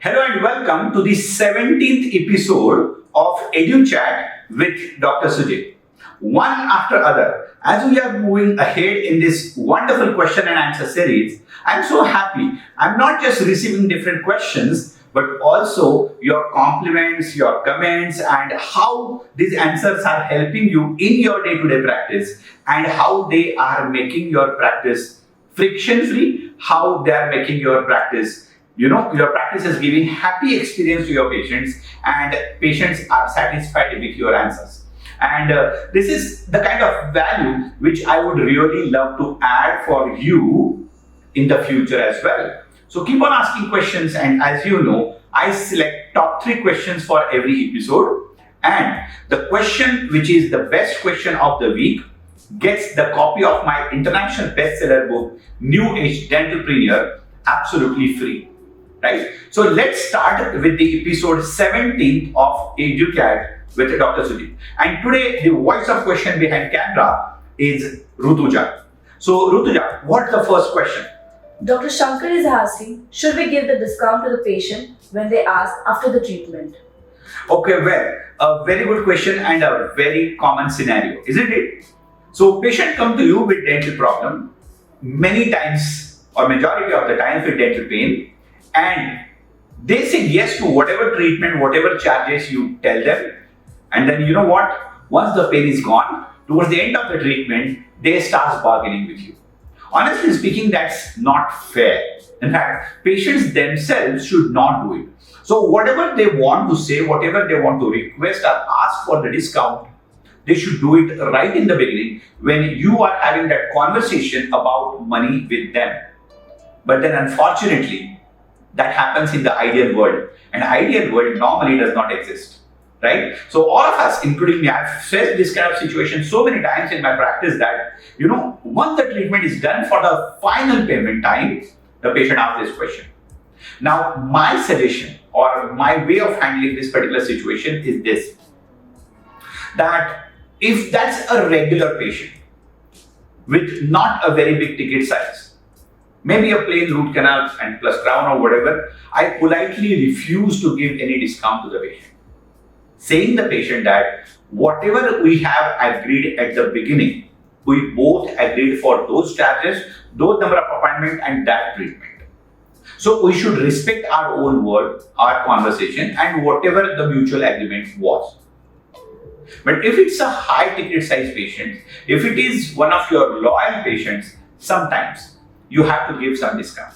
Hello and welcome to the 17th episode of Educhat with Dr. Sujit. One after other, as we are moving ahead in this wonderful question and answer series, I'm so happy. I'm not just receiving different questions, but also your compliments, your comments, and how these answers are helping you in your day-to-day practice and how they are making your practice friction-free, how they are making your practice your practice is giving happy experience to your patients and patients are satisfied with your answers. And this is the kind of value which I would really love to add for you in the future as well. So keep on asking questions, and as you know, I select top 3 questions for every episode, and the question which is the best question of the week gets the copy of my international bestseller book, New Age Dentalpreneur, absolutely free. Right? So let's start with the episode 17 of Educhat with Dr. Sujit. And today the voice of question behind camera is Rutuja. So Rutuja, what's the first question? Dr. Shankar is asking, should we give the discount to the patient when they ask after the treatment? Okay, well, a very good question and a very common scenario, isn't it? So patient come to you with dental problem many times or majority of the time with dental pain, and they say yes to whatever treatment, whatever charges you tell them, and then you know what? Once the pain is gone, towards the end of the treatment, they start bargaining with you. Honestly speaking, that's not fair. In fact, patients themselves should not do it. So whatever they want to say, whatever they want to request or ask for the discount, they should do it right in the beginning when you are having that conversation about money with them. But then unfortunately, that happens in the ideal world, and ideal world normally does not exist, right? So all of us, including me, I've faced this kind of situation so many times in my practice that, once the treatment is done for the final payment time, the patient asks this question. Now, my suggestion or my way of handling this particular situation is this, that if that's a regular patient with not a very big ticket size, maybe a plain root canal and plus crown or whatever, I politely refuse to give any discount to the patient, saying the patient that whatever we have agreed at the beginning, we both agreed for those charges, those number of appointments and that treatment. So we should respect our own word, our conversation, and whatever the mutual agreement was. But if it's a high ticket size patient, if it is one of your loyal patients, sometimes you have to give some discount.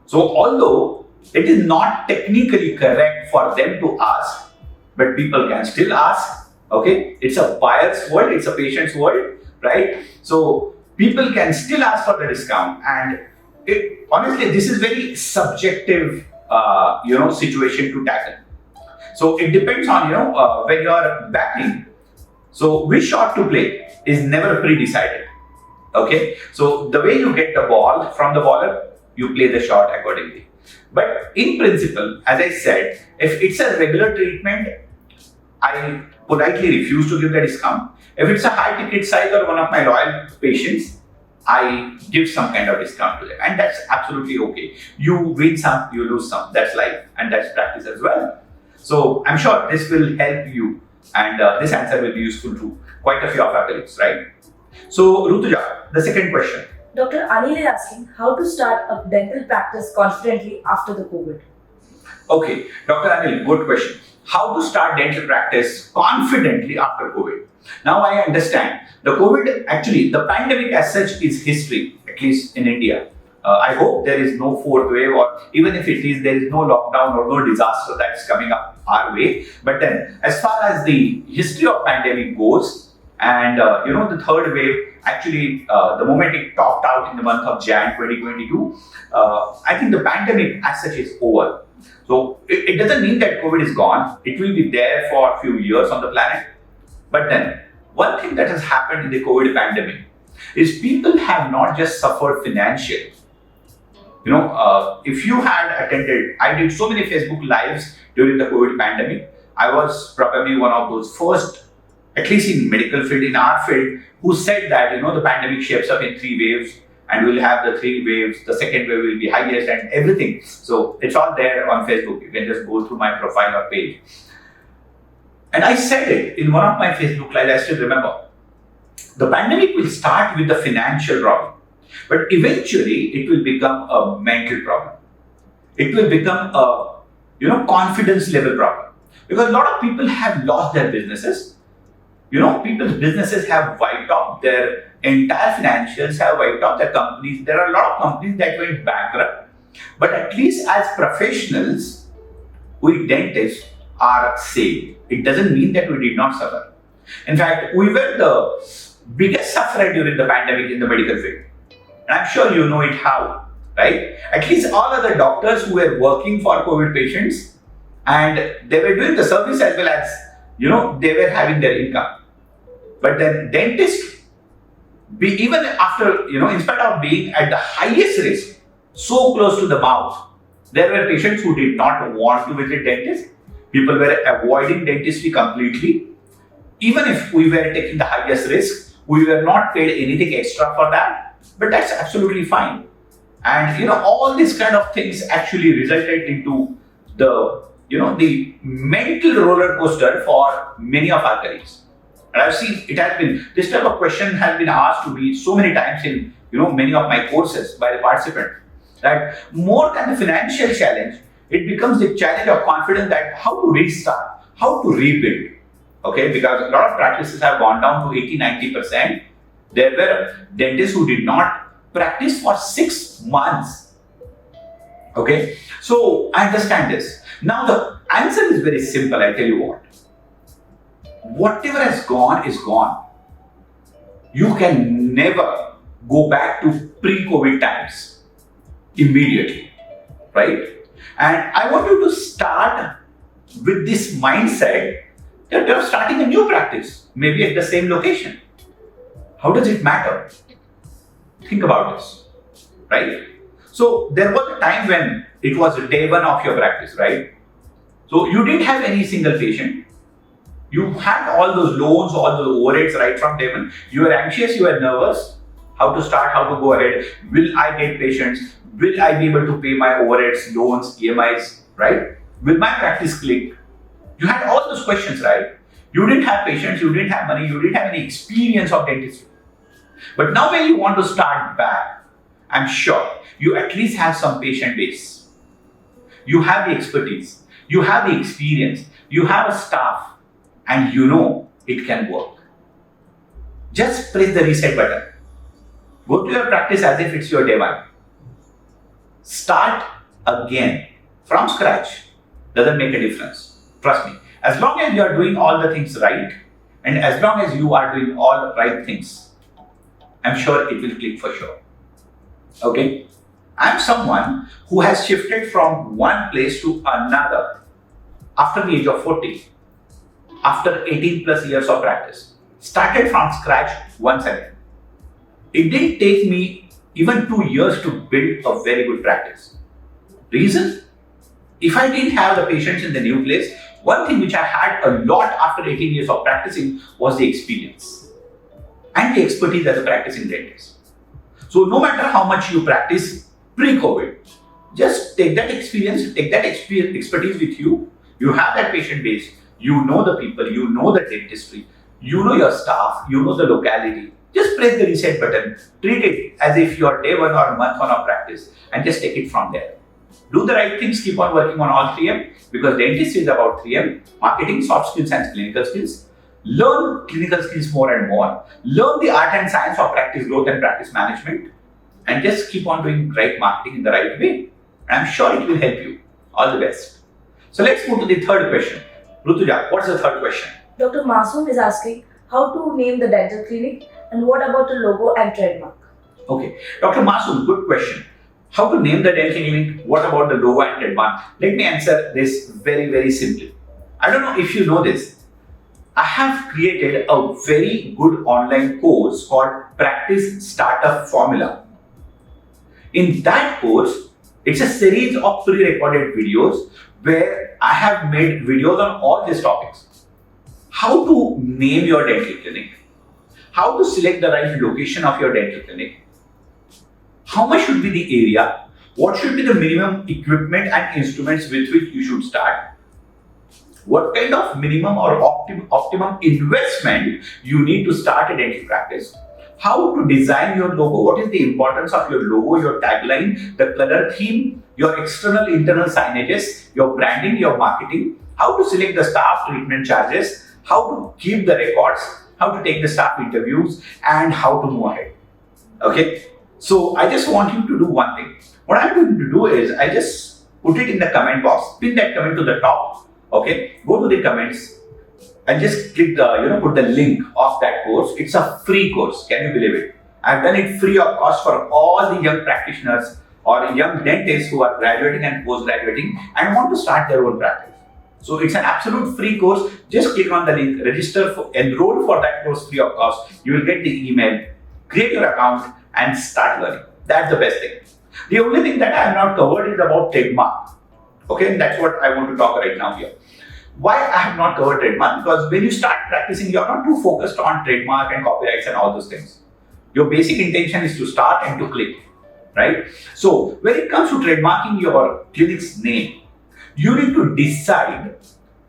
So although it is not technically correct for them to ask, but people can still ask, okay? It's a buyer's world, it's a patient's world, right? So people can still ask for the discount, and honestly, this is very subjective, situation to tackle. So it depends on, when you are batting. So which shot to play is never pre-decided. Okay, so the way you get the ball from the bowler, you play the shot accordingly. But in principle, as I said, if it's a regular treatment, I politely refuse to give the discount. If it's a high ticket size or one of my loyal patients, I give some kind of discount to them, and that's absolutely okay. You win some, you lose some. That's life, and that's practice as well. So I'm sure this will help you, and this answer will be useful to quite a few of our colleagues, right? So, Rutuja, the second question. Dr. Anil is asking how to start a dental practice confidently after the COVID. Okay, Dr. Anil, good question. How to start dental practice confidently after COVID? Now I understand. The pandemic as such is history, at least in India. I hope there is no fourth wave, or even if it is, there is no lockdown or no disaster that's coming up our way. But then, as far as the history of pandemic goes, and the third wave, actually, the moment it topped out in the month of Jan 2022, I think the pandemic as such is over. So it doesn't mean that COVID is gone. It will be there for a few years on the planet. But then, one thing that has happened in the COVID pandemic is people have not just suffered financially. If you had attended, I did so many Facebook lives during the COVID pandemic. I was probably one of those first, at least in medical field, in our field, who said that, the pandemic shapes up in 3 waves. and we'll have the 3 waves. The second wave will be highest and everything. So it's all there on Facebook. You can just go through my profile or page. And I said it in one of my Facebook lives, I still remember. The pandemic will start with the financial problem, but eventually it will become a mental problem. It will become a confidence level problem, because a lot of people have lost their businesses. People's businesses have wiped out, their entire financials have wiped out their companies. There are a lot of companies that went bankrupt, but at least as professionals, we dentists are safe. It doesn't mean that we did not suffer. In fact, we were the biggest sufferer during the pandemic in the medical field. And I'm sure you know it how, right? At least all other doctors who were working for COVID patients, and they were doing the service as well as, they were having their income. But then dentists, even after, in spite of being at the highest risk, so close to the mouth, there were patients who did not want to visit dentists. People were avoiding dentistry completely. Even if we were taking the highest risk, we were not paid anything extra for that, but that's absolutely fine. And all these kind of things actually resulted into the the mental roller coaster for many of our colleagues. And I've seen this type of question has been asked to me so many times in many of my courses by the participant, that more than the financial challenge, it becomes the challenge of confidence, that how to restart, how to rebuild. Okay, because a lot of practices have gone down to 80-90%. There were dentists who did not practice for 6 months. Okay, so I understand this. Now the answer is very simple. I tell you what. Whatever has gone is gone. You can never go back to pre-COVID times immediately, right? And I want you to start with this mindset that you're starting a new practice, maybe at the same location. How does it matter? Think about this, right? So there was a time when it was day 1 of your practice, right? So you didn't have any single patient. You had all those loans, all those overheads right from day 1. You were anxious, you were nervous. How to start, how to go ahead. Will I get patients? Will I be able to pay my overheads, loans, EMIs, right? Will my practice click? You had all those questions, right? You didn't have patients, you didn't have money, you didn't have any experience of dentistry. But now when you want to start back, I'm sure you at least have some patient base. You have the expertise, you have the experience, you have a staff, and it can work. Just press the reset button. Go to your practice as if it's your day 1. Start again from scratch. Doesn't make a difference. Trust me. As long as you are doing all the things right, and as long as you are doing all the right things, I'm sure it will click for sure. Okay? I'm someone who has shifted from one place to another after the age of 40, after 18 plus years of practice. Started from scratch once again. It didn't take me even 2 years to build a very good practice. Reason? If I didn't have the patients in the new place, one thing which I had a lot after 18 years of practicing was the experience and the expertise as a practicing dentist. So no matter how much you practice pre-COVID, just take that experience, take that expertise with you. You have that patient base, you know the people, you know the dentistry, you know your staff, you know the locality. Just press the reset button, treat it as if you are day 1 or month 1 of practice, and just take it from there. Do the right things, keep on working on all 3M, because dentistry is about 3M: marketing, soft skills and clinical skills. Learn clinical skills more and more. Learn the art and science of practice growth and practice management, and just keep on doing right marketing in the right way. I'm sure it will help you. All the best. So let's move to the third question. Rutuja, what's the third question? Dr. Masoom is asking how to name the dental clinic and what about the logo and trademark? Okay, Dr. Masoom, good question. How to name the dental clinic? What about the logo and trademark? Let me answer this very, very simply. I don't know if you know this. I have created a very good online course called Practice Startup Formula. In that course, it's a series of pre-recorded videos where I have made videos on all these topics. How to name your dental clinic, how to select the right location of your dental clinic, how much should be the area, what should be the minimum equipment and instruments with which you should start, what kind of minimum or optimum investment you need to start a dental practice, how to design your logo, what is the importance of your logo, your tagline, the color theme, your external internal signages, your branding, your marketing, how to select the staff, treatment charges, how to keep the records, how to take the staff interviews, and how to move ahead. Okay, so I just want you to do one thing. What I'm going to do is I just put it in the comment box, pin that comment to the top. Okay, go to the comments and just click the, put the link of that course. It's a free course. Can you believe it? I've done it free of cost for all the young practitioners or young dentists who are graduating and post-graduating and want to start their own practice. So it's an absolute free course. Just click on the link, register, enroll for that course free of cost. You will get the email, create your account and start learning. That's the best thing. The only thing that I have not covered is about trademark. Okay, and that's what I want to talk right now here. Why I have not covered trademark? Because when you start practicing, you're not too focused on trademark and copyrights and all those things. Your basic intention is to start and to click, right? So when it comes to trademarking your clinic's name, you need to decide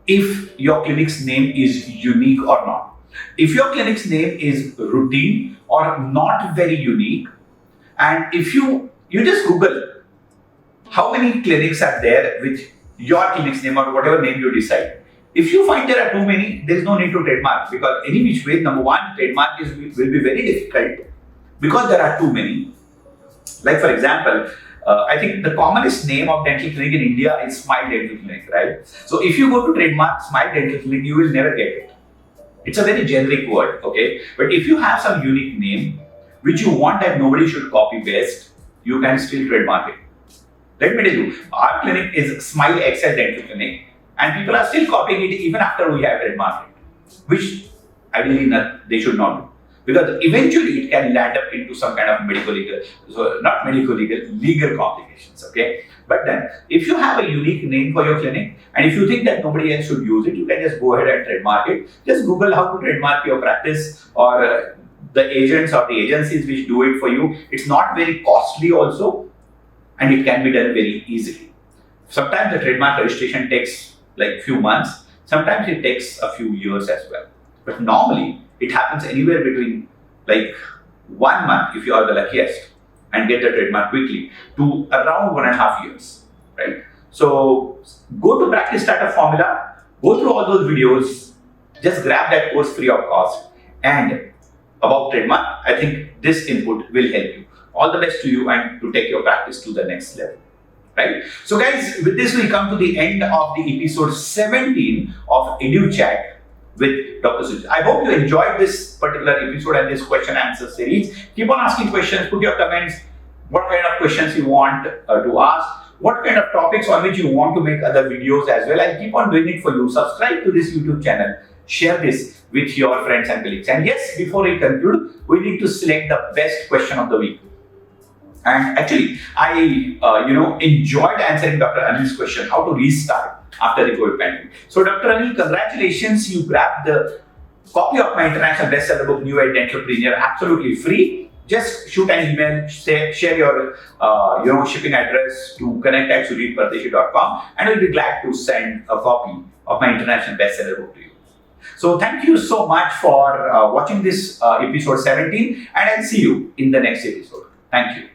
if your clinic's name is unique or not. If your clinic's name is routine or not very unique, and if you just Google how many clinics are there with your clinic's name or whatever name you decide. If you find there are too many, there is no need to trademark, because any which way, number one, trademark will be very difficult because there are too many. Like for example, I think the commonest name of dental clinic in India is Smile Dental Clinic, right? So if you go to trademark Smile Dental Clinic, you will never get it. It's a very generic word, okay? But if you have some unique name, which you want that nobody should copy paste, you can still trademark it. Let me tell you, our clinic is Smile XL Dental Clinic, and people are still copying it even after we have trademarked it, which ideally they should not do. Because eventually it can land up into some kind of legal complications, okay? But then, if you have a unique name for your clinic, and if you think that nobody else should use it, you can just go ahead and trademark it. Just Google how to trademark your practice, or the agents or the agencies which do it for you. It's not very costly also, and it can be done very easily. Sometimes the trademark registration takes like few months, sometimes it takes a few years as well. But normally, it happens anywhere between like 1 month, if you are the luckiest, and get the trademark quickly, to around 1.5 years, right? So go to Practice Startup Formula, go through all those videos, just grab that course free of cost. And about trademark, I think this input will help you. All the best to you and to take your practice to the next level, right? So guys, with this we come to the end of the episode 17 of Educhat with Dr. Sujit. I hope you enjoyed this particular episode and this question answer series. Keep on asking questions, put your comments, what kind of questions you want to ask, what kind of topics on which you want to make other videos as well. I'll keep on doing it for you. Subscribe to this YouTube channel, share this with your friends and colleagues. And yes, before we conclude, we need to select the best question of the week. And actually, I enjoyed answering Dr. Anil's question, how to restart after the COVID pandemic. So Dr. Anil, congratulations, you grabbed the copy of my international bestseller book, New Age Dentalpreneur, absolutely free. Just shoot an email, share your shipping address to connect@sujitpardeshi.com, and we'll be glad to send a copy of my international bestseller book to you. So thank you so much for watching this episode 17, and I'll see you in the next episode. Thank you.